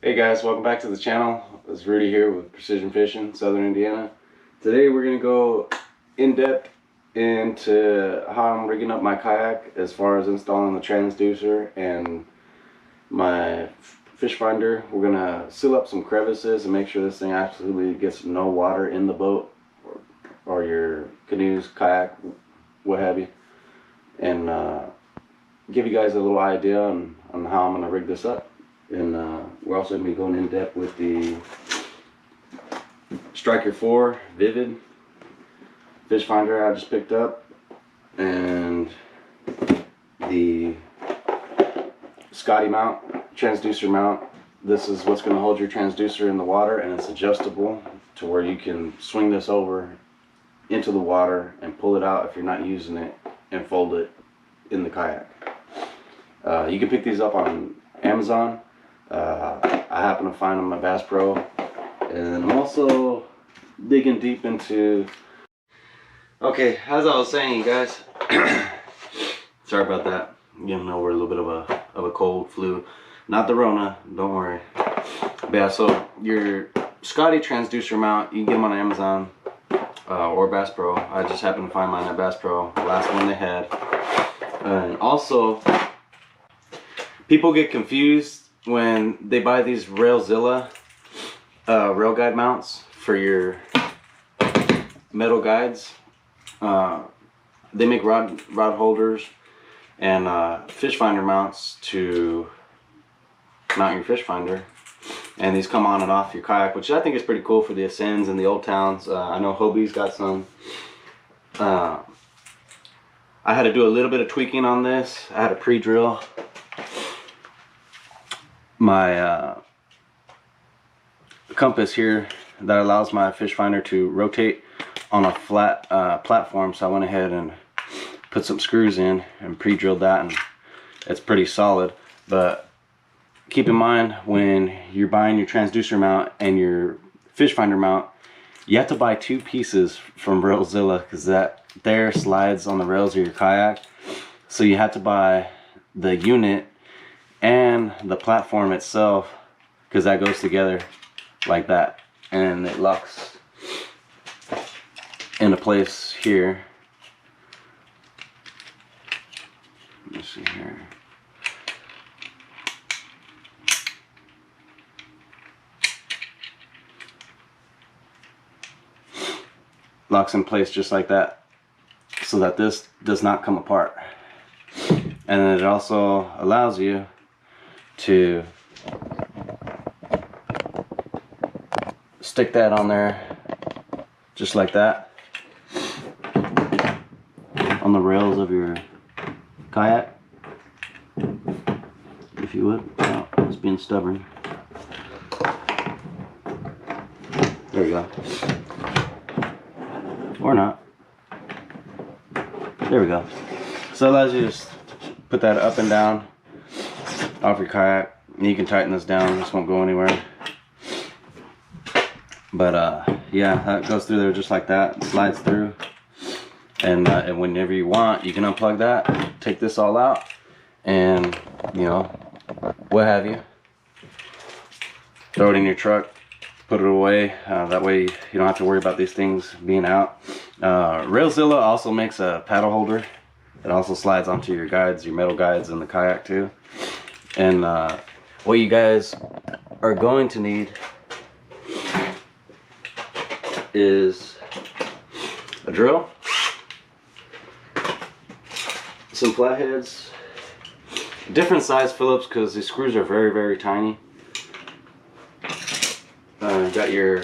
Hey guys, welcome back to the channel. It's Rudy here with Precision Fishing, Southern Indiana. Today we're going to go in depth into how I'm rigging up my kayak as far as installing the transducer and my fish finder. We're going to seal up some crevices and make sure this thing absolutely gets no water in the boat or your canoes, kayak, what have you. And give you guys a little idea on how I'm going to rig this up. And we're also going to be going in depth with the Striker 4 Vivid fish finder I just picked up, and the Scotty mount, transducer mount. This is what's going to hold your transducer in the water, and it's adjustable to where you can swing this over into the water and pull it out if you're not using it and fold it in the kayak. You can pick these up on Amazon. I happen to find them at Bass Pro, and I'm also digging deep into. Okay, as I was saying, you guys, sorry about that. Getting over a little bit of a cold, flu, not the Rona. Don't worry. But yeah, so your Scotty transducer mount, you can get them on Amazon or Bass Pro. I just happened to find mine at Bass Pro, the last one they had. And also, people get confused when they buy these Railzilla rail guide mounts for your metal guides. They make rod holders and fish finder mounts to mount your fish finder, and these come on and off your kayak, which I think is pretty cool for the ascends and the old towns. I know Hobie's got some. I had to do a little bit of tweaking on this. I had to pre-drill my compass here that allows my fish finder to rotate on a flat platform, so I went ahead and put some screws in and pre-drilled that, and it's pretty solid. But keep in mind, when you're buying your transducer mount and your fish finder mount, you have to buy two pieces from Railzilla, because that there slides on the rails of your kayak. So you have to buy the unit and the platform itself, because that goes together like that, and it locks into place here. Let me see here. Locks in place just like that, so that this does not come apart. And then it also allows you to stick that on there just like that on the rails of your kayak, if you would. Oh, it's being stubborn. There we go. Or not. There we go. So it allows you to just put that up and down off your kayak, and you can tighten this down. This won't go anywhere. But yeah, that goes through there just like that. It slides through, and whenever you want, you can unplug that, take this all out, and you know, what have you, throw it in your truck, put it away. That way you don't have to worry about these things being out. Railzilla also makes a paddle holder. It also slides onto your guides, your metal guides in the kayak too. And what you guys are going to need is a drill, some flatheads, different size Phillips, because these screws are very, very tiny. Got your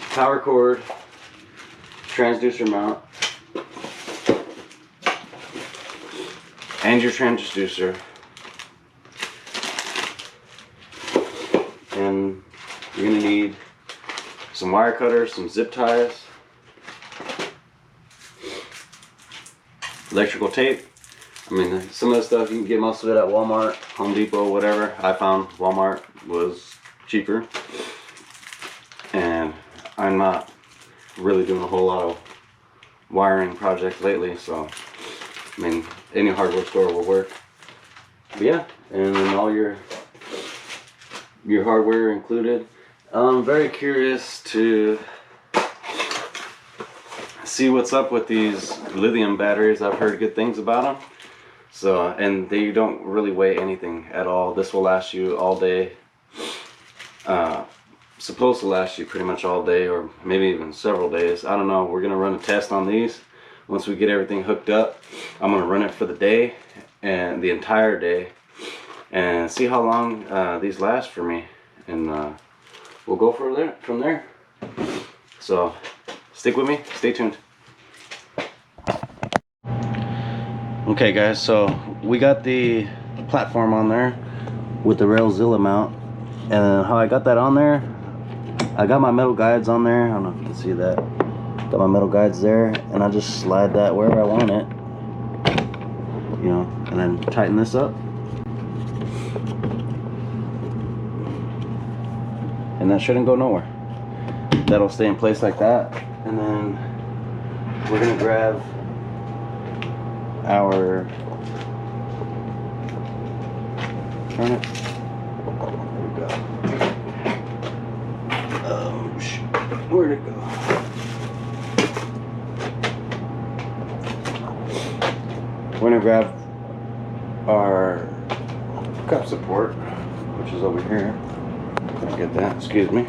power cord, transducer mount, and your transducer, and you're going to need some wire cutters, some zip ties, electrical tape. I mean, some of the stuff you can get most of it at Walmart, Home Depot, whatever. I found Walmart was cheaper, and I'm not really doing a whole lot of wiring projects lately, so I mean, any hardware store will work. But yeah, and then all your your hardware included. I'm very curious to see what's up with these lithium batteries. I've heard good things about them. So, and they don't really weigh anything at all. This will last you all day. Supposed to last you pretty much all day, or maybe even several days. I don't know. We're gonna run a test on these once we get everything hooked up. I'm gonna run it for the day and the entire day and see how long these last for me, and we'll go from there. So stick with me, stay tuned. Okay guys, so we got the platform on there with the Railzilla mount, and how I got that on there, I got my metal guides on there. I don't know if you can see that. Got my metal guides there, and I just slide that wherever I want it, you know, and then tighten this up, and that shouldn't go nowhere. That'll stay in place like that. And then we're gonna grab our, turn it, there we go. Oh shit, where'd it go? We're gonna grab our cup support, which is over here. Get that, excuse me.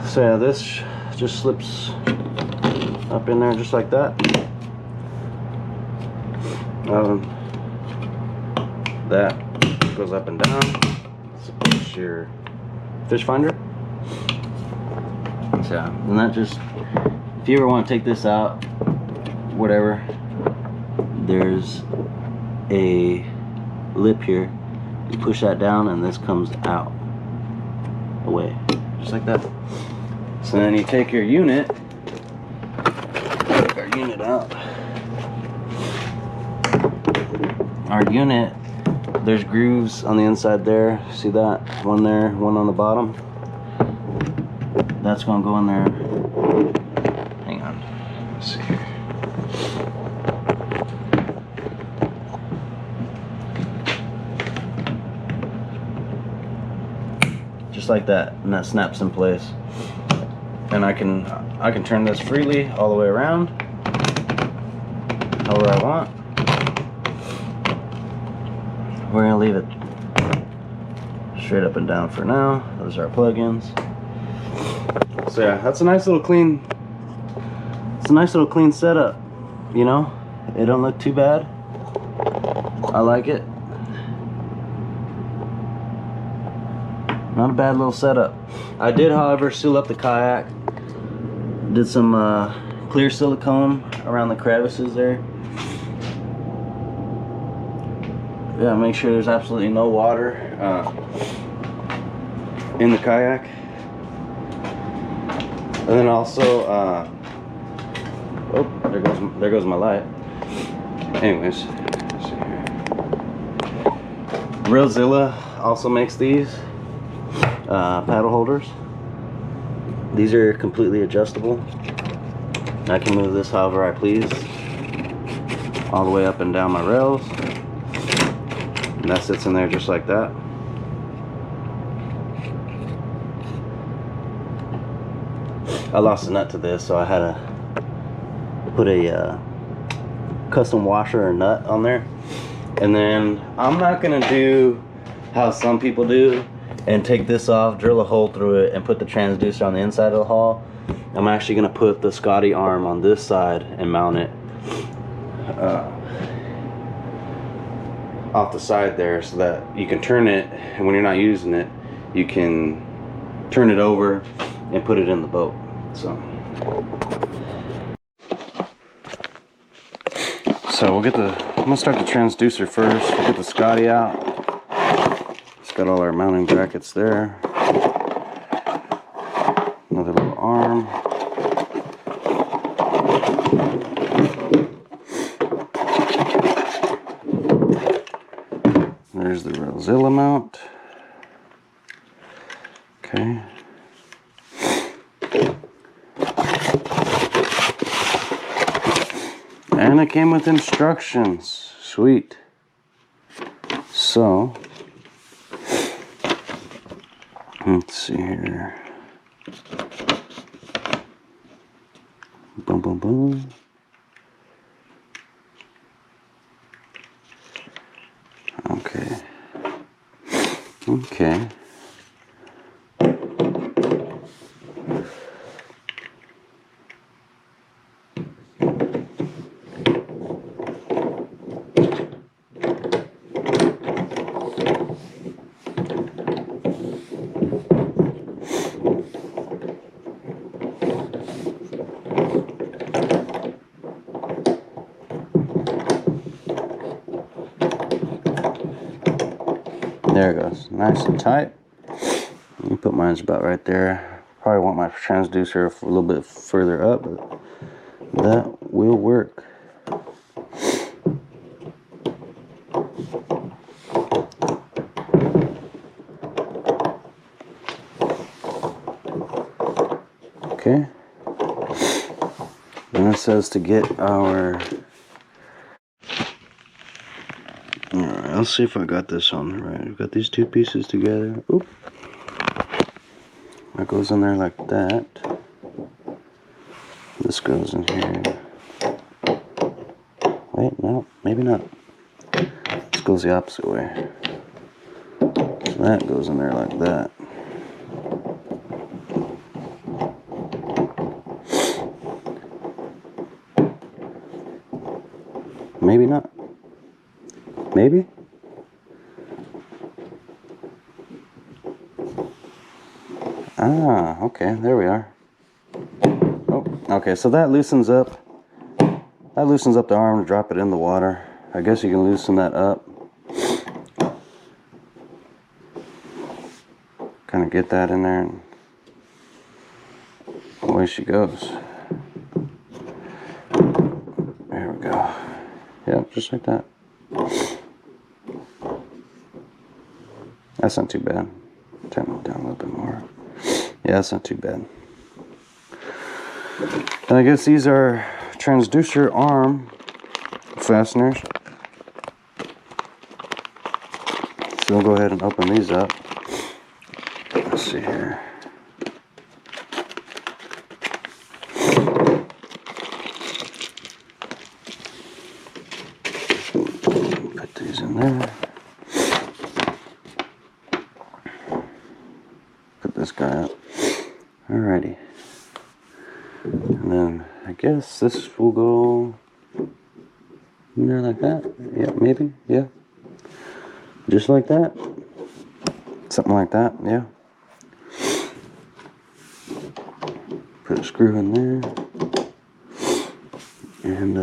So yeah, this just slips up in there just like that. That goes up and down. Supports your fish finder. So, and that just, if you ever want to take this out, whatever, there's a lip here. You push that down and this comes out, away, just like that. So then you take your unit, take our unit out. Our unit, there's grooves on the inside there. See that? One there, one on the bottom. That's gonna go in there. Hang on. Let's see here. Just like that, and that snaps in place. And I can turn this freely all the way around, however I want. We're gonna leave it straight up and down for now. Those are our plugins. So yeah, that's a nice little clean. It's a nice little clean setup. You know, it don't look too bad. I like it. Not a bad little setup. I did, however, seal up the kayak. Did some clear silicone around the crevices there. Yeah, make sure there's absolutely no water in the kayak. And then also, oh, there goes my light. Anyways, let's see here. Railzilla also makes these paddle holders. These are completely adjustable. I can move this however I please, all the way up and down my rails. And that sits in there just like that. I lost a nut to this, so I had to put a custom washer or nut on there. And then I'm not gonna do how some people do and take this off, drill a hole through it, and put the transducer on the inside of the hull. I'm actually gonna put the Scotty arm on this side and mount it off the side there, so that you can turn it, and when you're not using it, you can turn it over and put it in the boat. So we'll get I'm gonna start the transducer first. We'll get the Scotty out. It's got all our mounting brackets there. Another little arm. There's the Railzilla mount. Okay. And it came with instructions. Sweet. So, Let's see here. Boom, boom, boom. Okay. Okay. There it goes, nice and tight. Let me put mine about right there. Probably want my transducer a little bit further up, but that will work. Okay. And it says to get our... Alright, let's see if I got this on right. We've got these two pieces together. Oop. That goes in there like that. This goes in here. Wait, no, maybe not. This goes the opposite way. So that goes in there like that. Maybe not. Maybe? Ah, okay, there we are. Oh, okay, so that loosens up. That loosens up the arm to drop it in the water. I guess you can loosen that up. Kind of get that in there, and away she goes. There we go. Yep, just like that. That's not too bad. Turn it down a little bit more. Yeah, that's not too bad. And I guess these are transducer arm fasteners. So we'll go ahead and open these up. Let's see here. Put these in there. Put this guy up. Alrighty. And then I guess this will go in there like that. Yeah, maybe. Yeah. Just like that. Something like that. Yeah. Put a screw in there. And,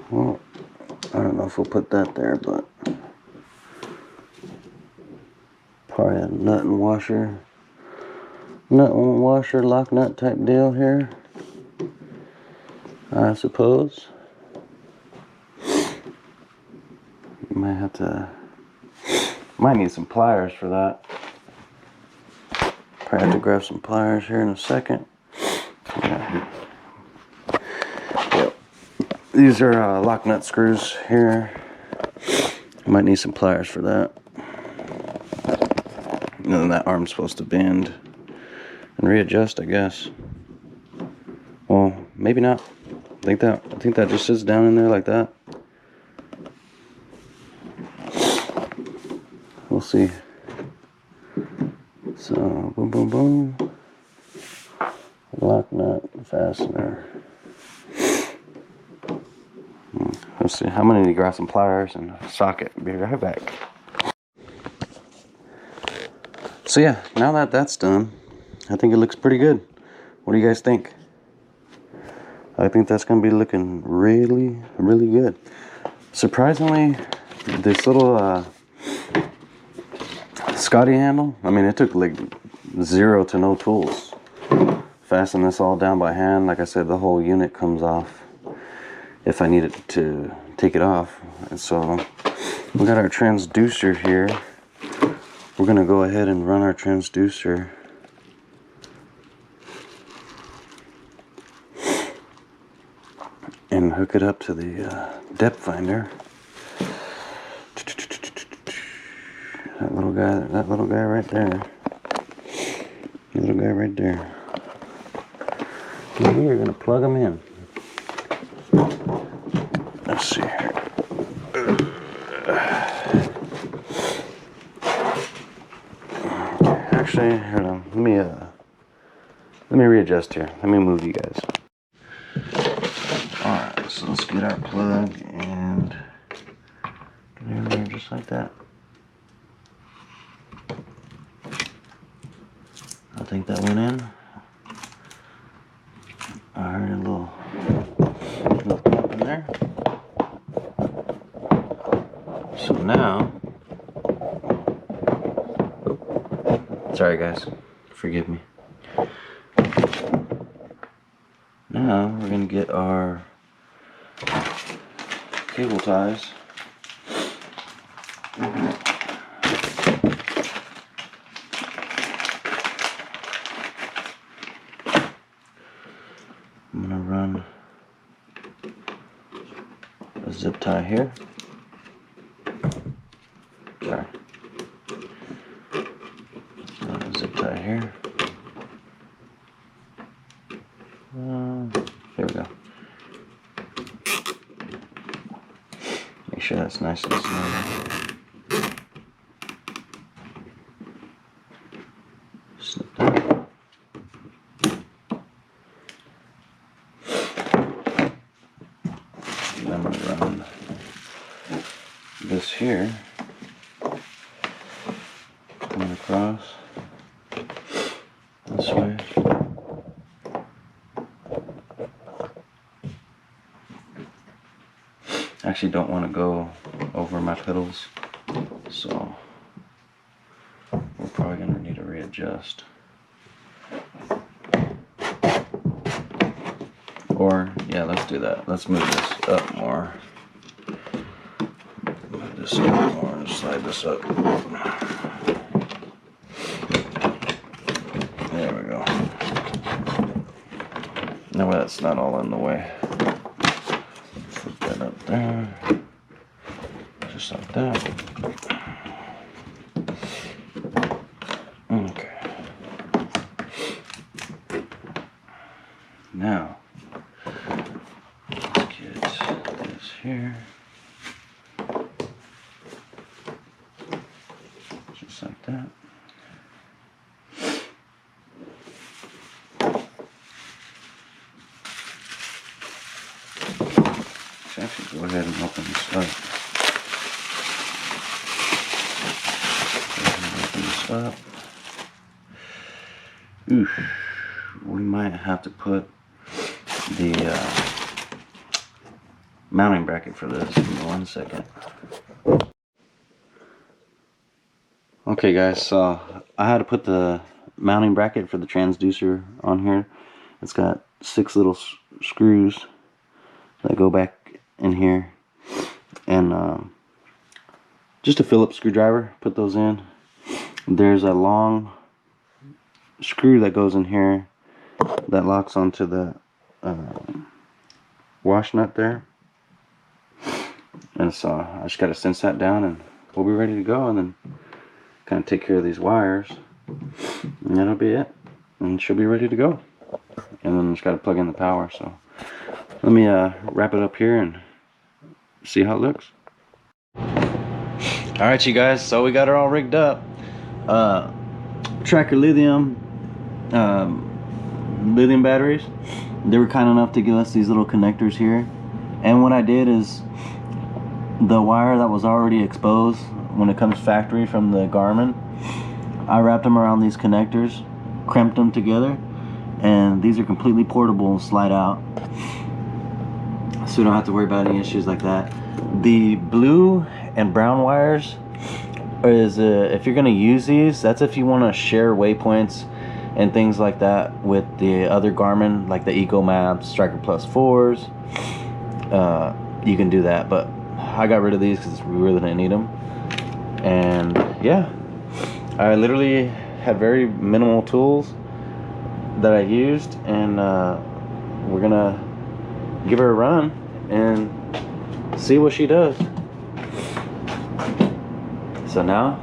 well, I don't know if we'll put that there, but probably a nut and washer. Nut and washer, lock nut type deal here, I suppose. You might need some pliers for that. Probably have to grab some pliers here in a second. Yeah. Yep. These are lock nut screws here. You might need some pliers for that. And then that arm's supposed to bend and readjust, I guess. Well, maybe not. I think that just sits down in there like that. We'll see. So, boom, boom, boom. Lock nut fastener. Let's see. I'm gonna need to grab some pliers and a socket. Be right back. So yeah, now that that's done, I think it looks pretty good. What do you guys think? I think that's gonna be looking really, really good. Surprisingly, this little Scotty handle, I mean, it took like 0 to no tools. Fasten this all down by hand. Like I said, the whole unit comes off if I needed to take it off. And so we got our transducer here. We're gonna go ahead and run our transducer. And hook it up to the depth finder. That little guy, that little guy right there. The little guy right there. And we're gonna plug him in. Let's see here. Actually, hold on. Let me readjust here. Let me move you guys. Alright, so let's get our plug and get in there just like that. I think that went in. I heard a little pop in there. So now, sorry guys, forgive me. Now we're gonna get our cable ties. I'm gonna run a zip tie here. Sorry. Run a zip tie here. There we go. Make sure that's nice and snug. Snip that. And I'm going to run this here, coming across this way. Actually don't want to go over my pedals, so we're probably going to need to readjust. Or, yeah, let's do that. Let's move this up more. Move this up more and slide this up. There we go. No, that's not all in the way. Flip that up there. Just like that. Okay. Now, let's get this here. Just like that. Let's actually go ahead and open this up. Up. Oof, we might have to put the mounting bracket for this. Give me 1 second. Okay guys, so I had to put the mounting bracket for the transducer on here. It's got 6 little screws that go back in here, and just a Phillips screwdriver, put those in. There's a long screw that goes in here that locks onto the wash nut there, and so I just got to cinch that down and we'll be ready to go, and then kind of take care of these wires, and that'll be it, and she'll be ready to go. And then just got to plug in the power. So let me wrap it up here and see how it looks. Alright you guys, so we got her all rigged up. Tracker lithium batteries. They were kind enough to give us these little connectors here, and what I did is the wire that was already exposed when it comes factory from the Garmin, I wrapped them around these connectors, crimped them together, and these are completely portable and slide out, so you don't have to worry about any issues like that. The blue and brown wires is if you're going to use these, that's if you want to share waypoints and things like that with the other Garmin, like the Eco Maps, Striker Plus 4s. You can do that, but I got rid of these because we really didn't need them. And yeah, I literally had very minimal tools that I used, and we're gonna give her a run and see what she does. So now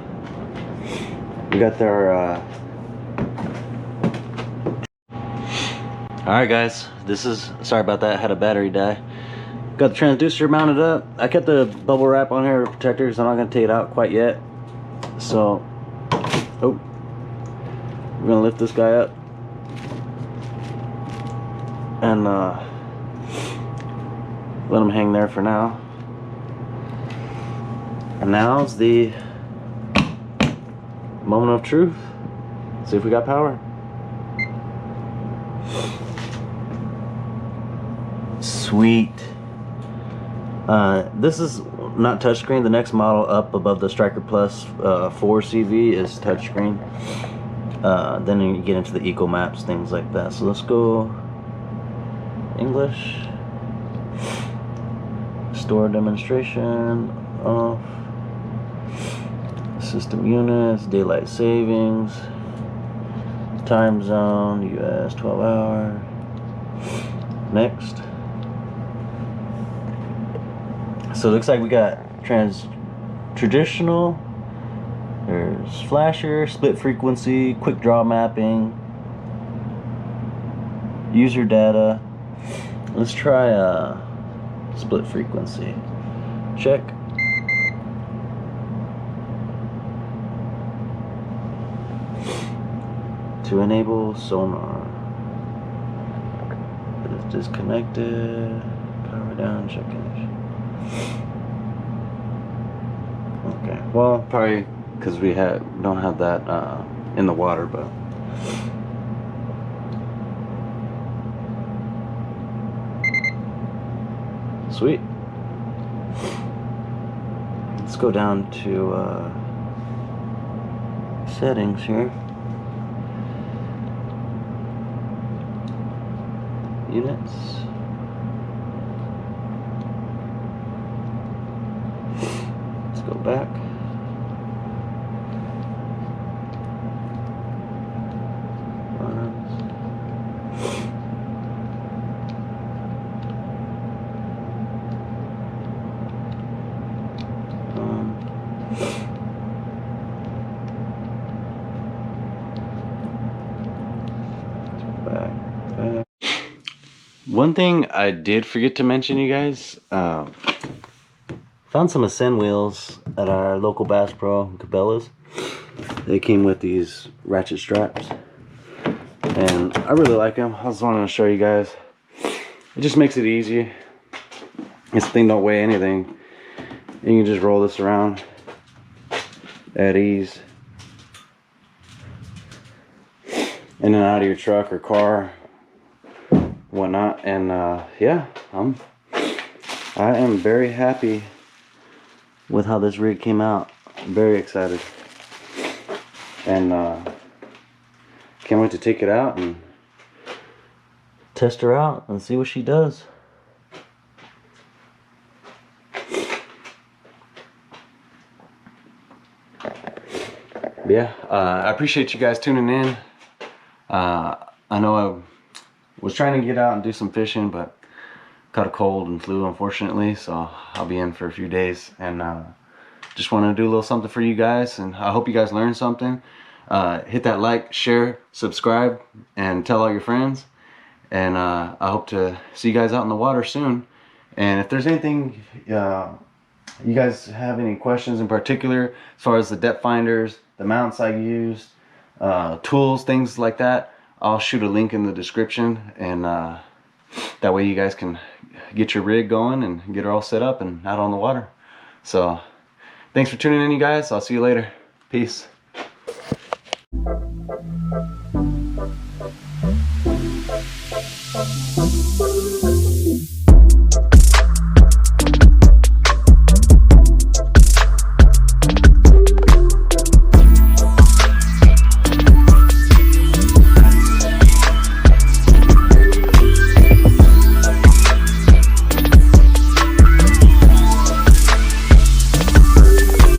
We got their alright guys, this is, sorry about that, had a battery die. Got the transducer mounted up. I kept the bubble wrap on here protector, so I'm not going to take it out quite yet. So, oh, we're going to lift this guy up and let him hang there for now. And now's the moment of truth. See if we got power. Sweet. This is not touchscreen. The next model up above the Striker Plus 4 CV is touchscreen. Then you get into the eco maps, things like that. So let's go English. Store demonstration off. System units, daylight savings, time zone, US 12 hour. Next. So it looks like we got traditional, there's flasher, split frequency, quick draw mapping, user data. Let's try split frequency. Check. To enable sonar. It is disconnected. Power down, check connection. Okay, well, probably because we don't have that in the water, but sweet. Let's go down to settings here. Units. Let's go back. One thing I did forget to mention, you guys, found some Ascend wheels at our local Bass Pro in Cabela's. They came with these ratchet straps, and I really like them. I just wanted to show you guys. It just makes it easy. This thing don't weigh anything. You can just roll this around at ease, in and out of your truck or car, whatnot. And yeah, I am very happy with how this rig came out. I'm very excited, and can't wait to take it out and test her out and see what she does. Yeah, I appreciate you guys tuning in. I know I was trying to get out and do some fishing, but caught a cold and flu, unfortunately, so I'll be in for a few days, and just wanted to do a little something for you guys, and I hope you guys learned something. Hit that like, share, subscribe, and tell all your friends, and I hope to see you guys out in the water soon. And if there's anything you guys have any questions in particular as far as the depth finders, the mounts I used, tools, things like that, I'll shoot a link in the description, and that way you guys can get your rig going and get her all set up and out on the water. So thanks for tuning in, you guys. I'll see you later. Peace.